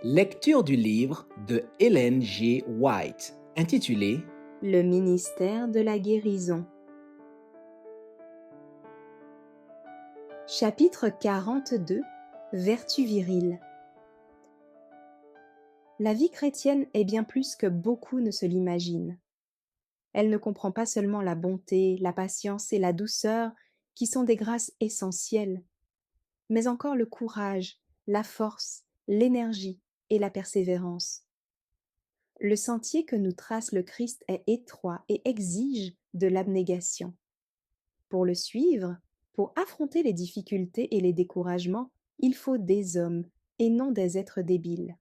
Lecture du livre de Ellen G. White, intitulé Le ministère de la guérison. Chapitre 42. Vertu virile. La vie chrétienne est bien plus que beaucoup ne se l'imaginent. Elle ne comprend pas seulement la bonté, la patience et la douceur, qui sont des grâces essentielles, mais encore le courage, la force, l'énergie et la persévérance. Le sentier que nous trace le Christ est étroit et exige de l'abnégation. Pour le suivre, pour affronter les difficultés et les découragements, il faut des hommes et non des êtres débiles.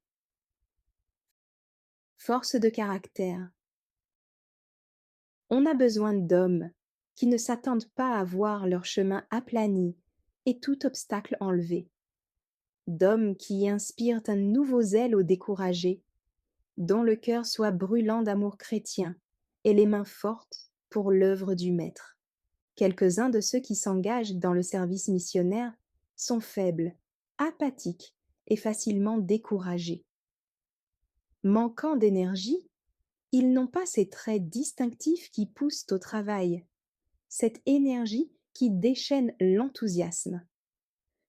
Force de caractère. On a besoin d'hommes qui ne s'attendent pas à voir leur chemin aplani et tout obstacle enlevé. D'hommes qui inspirent un nouveau zèle aux découragés, dont le cœur soit brûlant d'amour chrétien et les mains fortes pour l'œuvre du Maître. Quelques-uns de ceux qui s'engagent dans le service missionnaire sont faibles, apathiques et facilement découragés. Manquant d'énergie, ils n'ont pas ces traits distinctifs qui poussent au travail, cette énergie qui déchaîne l'enthousiasme.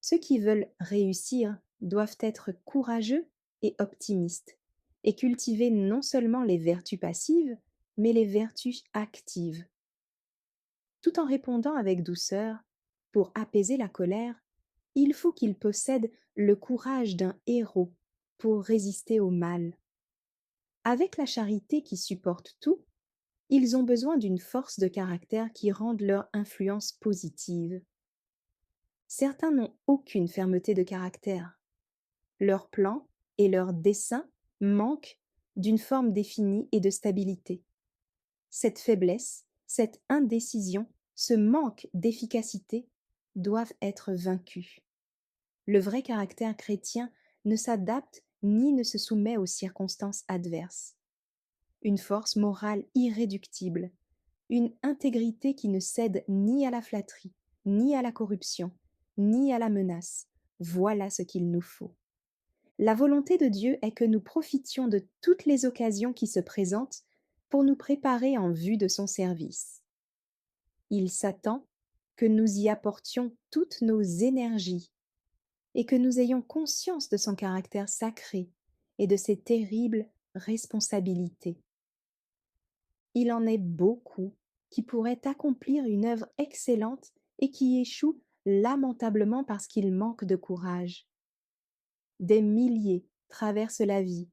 Ceux qui veulent réussir doivent être courageux et optimistes, et cultiver non seulement les vertus passives, mais les vertus actives. Tout en répondant avec douceur, pour apaiser la colère, il faut qu'ils possèdent le courage d'un héros pour résister au mal. Avec la charité qui supporte tout, ils ont besoin d'une force de caractère qui rende leur influence positive. Certains n'ont aucune fermeté de caractère. Leurs plans et leurs desseins manquent d'une forme définie et de stabilité. Cette faiblesse, cette indécision, ce manque d'efficacité doivent être vaincus. Le vrai caractère chrétien ne s'adapte ni ne se soumet aux circonstances adverses. Une force morale irréductible, une intégrité qui ne cède ni à la flatterie, ni à la corruption, ni à la menace. Voilà ce qu'il nous faut. La volonté de Dieu est que nous profitions de toutes les occasions qui se présentent pour nous préparer en vue de son service. Il s'attend que nous y apportions toutes nos énergies et que nous ayons conscience de son caractère sacré et de ses terribles responsabilités. Il en est beaucoup qui pourraient accomplir une œuvre excellente et qui échouent lamentablement parce qu'ils manquent de courage. Des milliers traversent la vie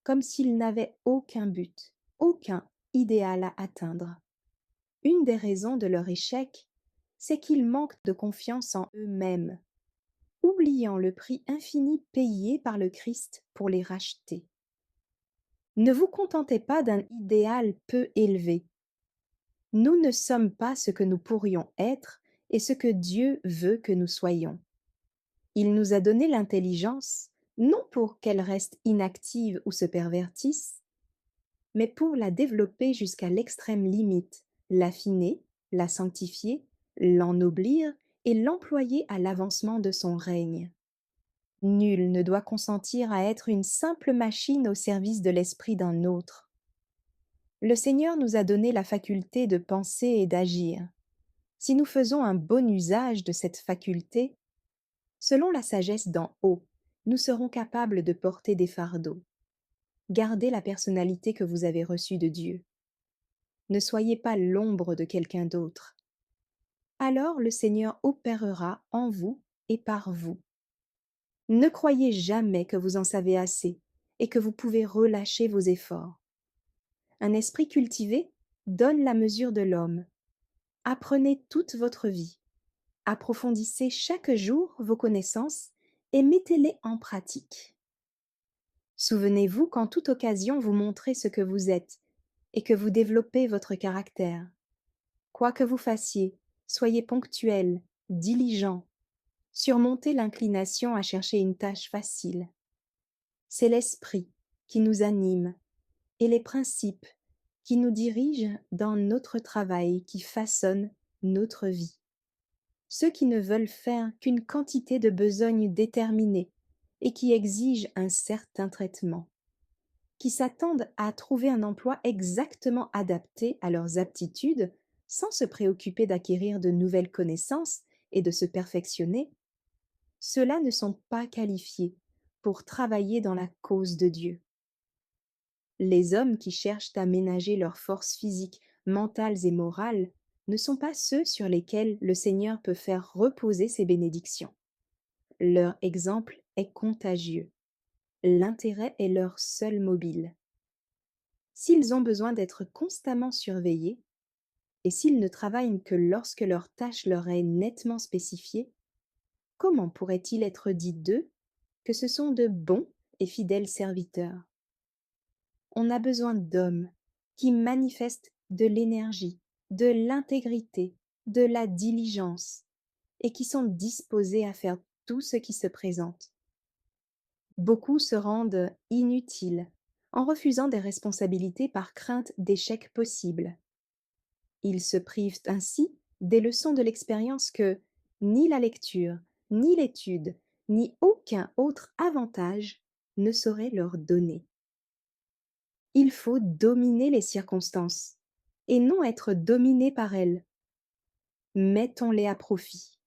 comme s'ils n'avaient aucun but, aucun idéal à atteindre. Une des raisons de leur échec, c'est qu'ils manquent de confiance en eux-mêmes, oubliant le prix infini payé par le Christ pour les racheter. Ne vous contentez pas d'un idéal peu élevé. Nous ne sommes pas ce que nous pourrions être et ce que Dieu veut que nous soyons. Il nous a donné l'intelligence, non pour qu'elle reste inactive ou se pervertisse, mais pour la développer jusqu'à l'extrême limite, l'affiner, la sanctifier, l'ennoblir et l'employer à l'avancement de son règne. Nul ne doit consentir à être une simple machine au service de l'esprit d'un autre. Le Seigneur nous a donné la faculté de penser et d'agir. Si nous faisons un bon usage de cette faculté, selon la sagesse d'en haut, nous serons capables de porter des fardeaux. Gardez la personnalité que vous avez reçue de Dieu. Ne soyez pas l'ombre de quelqu'un d'autre. Alors le Seigneur opérera en vous et par vous. Ne croyez jamais que vous en savez assez et que vous pouvez relâcher vos efforts. Un esprit cultivé donne la mesure de l'homme. Apprenez toute votre vie. Approfondissez chaque jour vos connaissances et mettez-les en pratique. Souvenez-vous qu'en toute occasion vous montrez ce que vous êtes et que vous développez votre caractère. Quoi que vous fassiez, soyez ponctuel, diligent. Surmontez l'inclination à chercher une tâche facile. C'est l'esprit qui nous anime et les principes qui nous dirigent dans notre travail qui façonnent notre vie. Ceux qui ne veulent faire qu'une quantité de besogne déterminée et qui exigent un certain traitement, qui s'attendent à trouver un emploi exactement adapté à leurs aptitudes sans se préoccuper d'acquérir de nouvelles connaissances et de se perfectionner, ceux-là ne sont pas qualifiés pour travailler dans la cause de Dieu. Les hommes qui cherchent à ménager leurs forces physiques, mentales et morales ne sont pas ceux sur lesquels le Seigneur peut faire reposer ses bénédictions. Leur exemple est contagieux. L'intérêt est leur seul mobile. S'ils ont besoin d'être constamment surveillés, et s'ils ne travaillent que lorsque leur tâche leur est nettement spécifiée, comment pourrait-il être dit d'eux que ce sont de bons et fidèles serviteurs? On a besoin d'hommes qui manifestent de l'énergie, de l'intégrité, de la diligence, et qui sont disposés à faire tout ce qui se présente. Beaucoup se rendent inutiles en refusant des responsabilités par crainte d'échecs possibles. Ils se privent ainsi des leçons de l'expérience que ni la lecture, ni l'étude, ni aucun autre avantage ne saurait leur donner. Il faut dominer les circonstances et non être dominé par elles. Mettons-les à profit.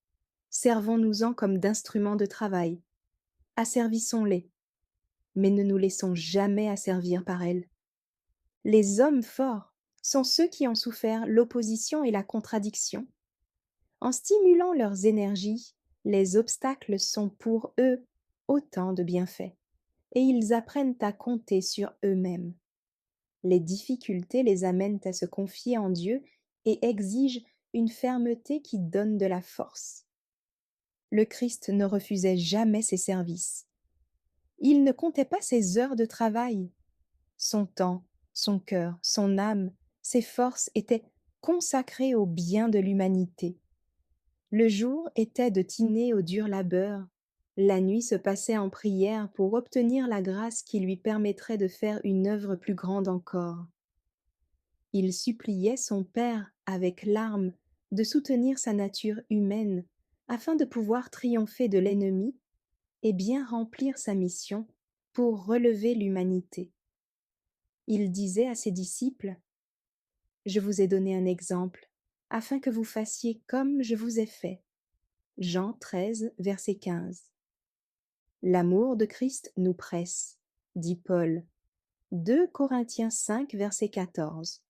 Servons-nous-en comme d'instruments de travail. Asservissons-les, mais ne nous laissons jamais asservir par elles. Les hommes forts sont ceux qui ont souffert l'opposition et la contradiction. En stimulant leurs énergies, les obstacles sont pour eux autant de bienfaits, et ils apprennent à compter sur eux-mêmes. Les difficultés les amènent à se confier en Dieu et exigent une fermeté qui donne de la force. Le Christ ne refusait jamais ses services. Il ne comptait pas ses heures de travail. Son temps, son cœur, son âme, ses forces étaient consacrés au bien de l'humanité. Le jour était destiné au dur labeur. La nuit se passait en prière pour obtenir la grâce qui lui permettrait de faire une œuvre plus grande encore. Il suppliait son Père avec larmes de soutenir sa nature humaine afin de pouvoir triompher de l'ennemi et bien remplir sa mission pour relever l'humanité. Il disait à ses disciples: Je vous ai donné un exemple afin que vous fassiez comme je vous ai fait. Jean 13, verset 15. L'amour de Christ nous presse, dit Paul. 2 Corinthiens 5, verset 14.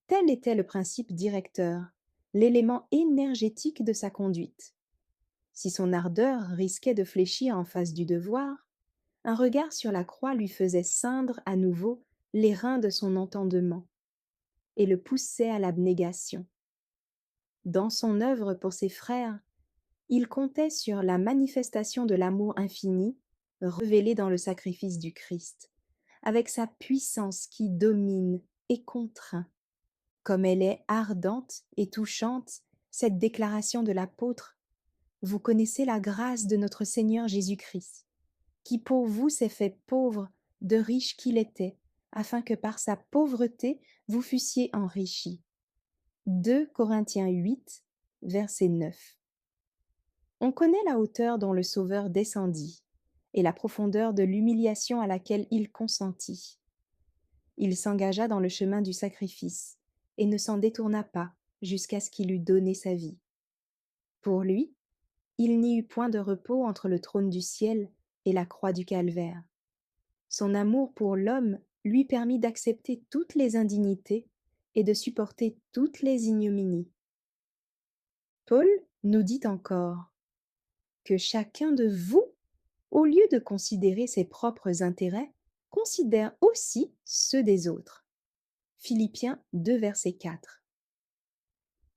Tel était le principe directeur, l'élément énergétique de sa conduite. Si son ardeur risquait de fléchir en face du devoir, un regard sur la croix lui faisait ceindre à nouveau les reins de son entendement et le poussait à l'abnégation. Dans son œuvre pour ses frères, il comptait sur la manifestation de l'amour infini révélé dans le sacrifice du Christ, avec sa puissance qui domine et contraint. Comme elle est ardente et touchante, cette déclaration de l'apôtre: Vous connaissez la grâce de notre Seigneur Jésus-Christ, qui pour vous s'est fait pauvre, de riche qu'il était, afin que par sa pauvreté vous fussiez enrichis. 2 Corinthiens 8, verset 9. On connaît la hauteur dont le Sauveur descendit, et la profondeur de l'humiliation à laquelle il consentit. Il s'engagea dans le chemin du sacrifice, et ne s'en détourna pas jusqu'à ce qu'il eût donné sa vie. Pour lui, il n'y eut point de repos entre le trône du ciel et la croix du calvaire. Son amour pour l'homme lui permit d'accepter toutes les indignités et de supporter toutes les ignominies. Paul nous dit encore que chacun de vous, au lieu de considérer ses propres intérêts, considère aussi ceux des autres. Philippiens 2, verset 4.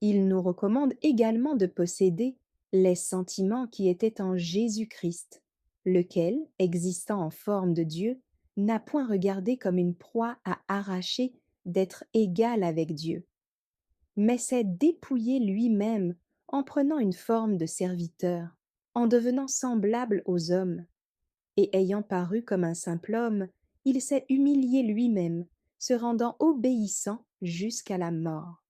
Il nous recommande également de posséder les sentiments qui étaient en Jésus-Christ, lequel, existant en forme de Dieu, n'a point regardé comme une proie à arracher d'être égal avec Dieu, mais s'est dépouillé lui-même en prenant une forme de serviteur, en devenant semblable aux hommes, et ayant paru comme un simple homme, il s'est humilié lui-même, se rendant obéissant jusqu'à la mort.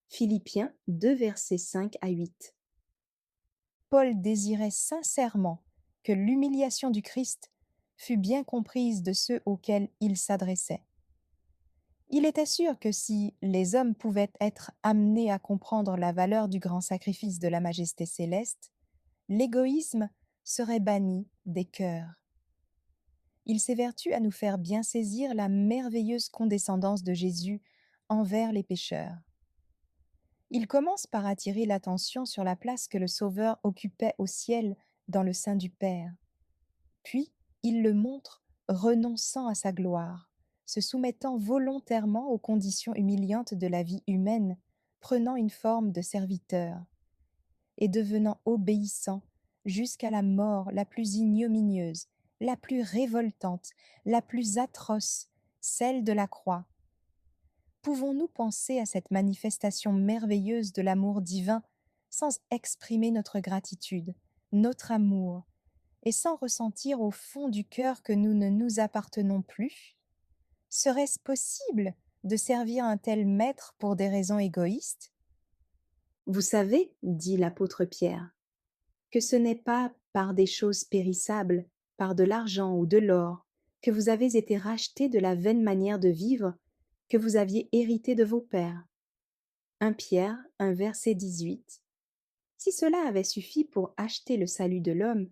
Philippiens 2, versets 5 à 8. Paul désirait sincèrement que l'humiliation du Christ fut bien comprise de ceux auxquels il s'adressait. Il était sûr que si les hommes pouvaient être amenés à comprendre la valeur du grand sacrifice de la majesté céleste, l'égoïsme serait banni des cœurs. Il s'évertue à nous faire bien saisir la merveilleuse condescendance de Jésus envers les pécheurs. Il commence par attirer l'attention sur la place que le Sauveur occupait au ciel dans le sein du Père. Puis, il le montre renonçant à sa gloire, se soumettant volontairement aux conditions humiliantes de la vie humaine, prenant une forme de serviteur, et devenant obéissant jusqu'à la mort la plus ignominieuse, la plus révoltante, la plus atroce, celle de la croix. Pouvons-nous penser à cette manifestation merveilleuse de l'amour divin sans exprimer notre gratitude, notre amour, et sans ressentir au fond du cœur que nous ne nous appartenons plus? Serait-ce possible de servir un tel maître pour des raisons égoïstes? Vous savez, dit l'apôtre Pierre, que ce n'est pas par des choses périssables, par de l'argent ou de l'or, que vous avez été rachetés de la vaine manière de vivre que vous aviez hérité de vos pères. 1 Pierre 1 verset 18. Si cela avait suffi pour acheter le salut de l'homme,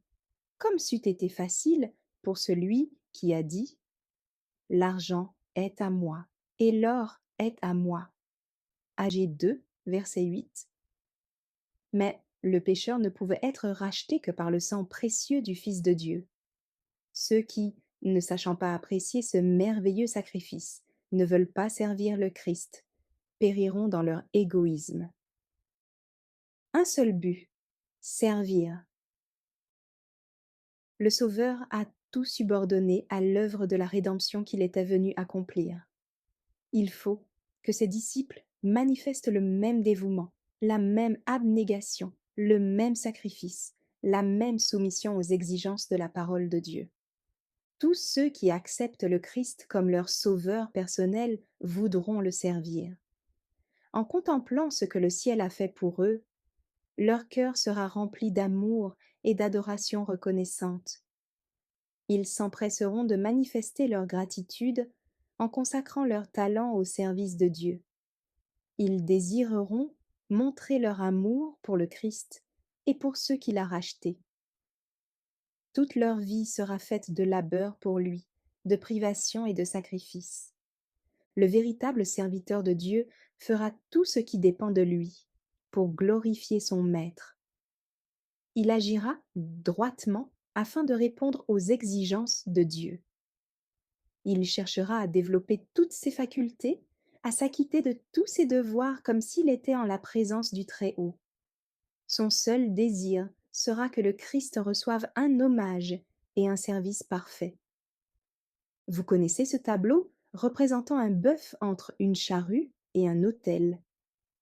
comme c'eût été facile pour celui qui a dit « L'argent est à moi et l'or est à moi » Agé 2 verset 8. Mais le pécheur ne pouvait être racheté que par le sang précieux du Fils de Dieu. Ceux qui, ne sachant pas apprécier ce merveilleux sacrifice, ne veulent pas servir le Christ, périront dans leur égoïsme. Un seul but, servir. Le Sauveur a tout subordonné à l'œuvre de la rédemption qu'il était venu accomplir. Il faut que ses disciples manifestent le même dévouement, la même abnégation, le même sacrifice, la même soumission aux exigences de la parole de Dieu. Tous ceux qui acceptent le Christ comme leur sauveur personnel voudront le servir. En contemplant ce que le ciel a fait pour eux, leur cœur sera rempli d'amour et d'adoration reconnaissante. Ils s'empresseront de manifester leur gratitude en consacrant leur talent au service de Dieu. Ils désireront montrer leur amour pour le Christ et pour ceux qu'il a rachetés. Toute leur vie sera faite de labeur pour lui, de privation et de sacrifice. Le véritable serviteur de Dieu fera tout ce qui dépend de lui pour glorifier son Maître. Il agira droitement afin de répondre aux exigences de Dieu. Il cherchera à développer toutes ses facultés, à s'acquitter de tous ses devoirs comme s'il était en la présence du Très-Haut. Son seul désir sera que le Christ reçoive un hommage et un service parfait. Vous connaissez ce tableau représentant un bœuf entre une charrue et un autel,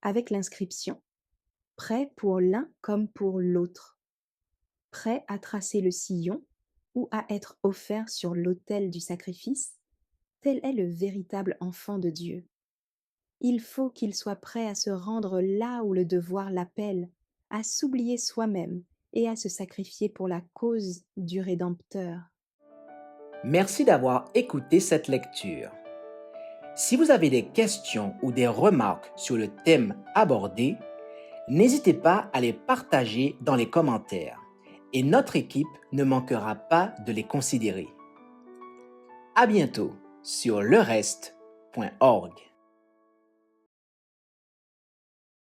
avec l'inscription « Prêt pour l'un comme pour l'autre », prêt à tracer le sillon ou à être offert sur l'autel du sacrifice, tel est le véritable enfant de Dieu. Il faut qu'il soit prêt à se rendre là où le devoir l'appelle, à s'oublier soi-même et à se sacrifier pour la cause du Rédempteur. Merci d'avoir écouté cette lecture. Si vous avez des questions ou des remarques sur le thème abordé, n'hésitez pas à les partager dans les commentaires et notre équipe ne manquera pas de les considérer. À bientôt sur lereste.org.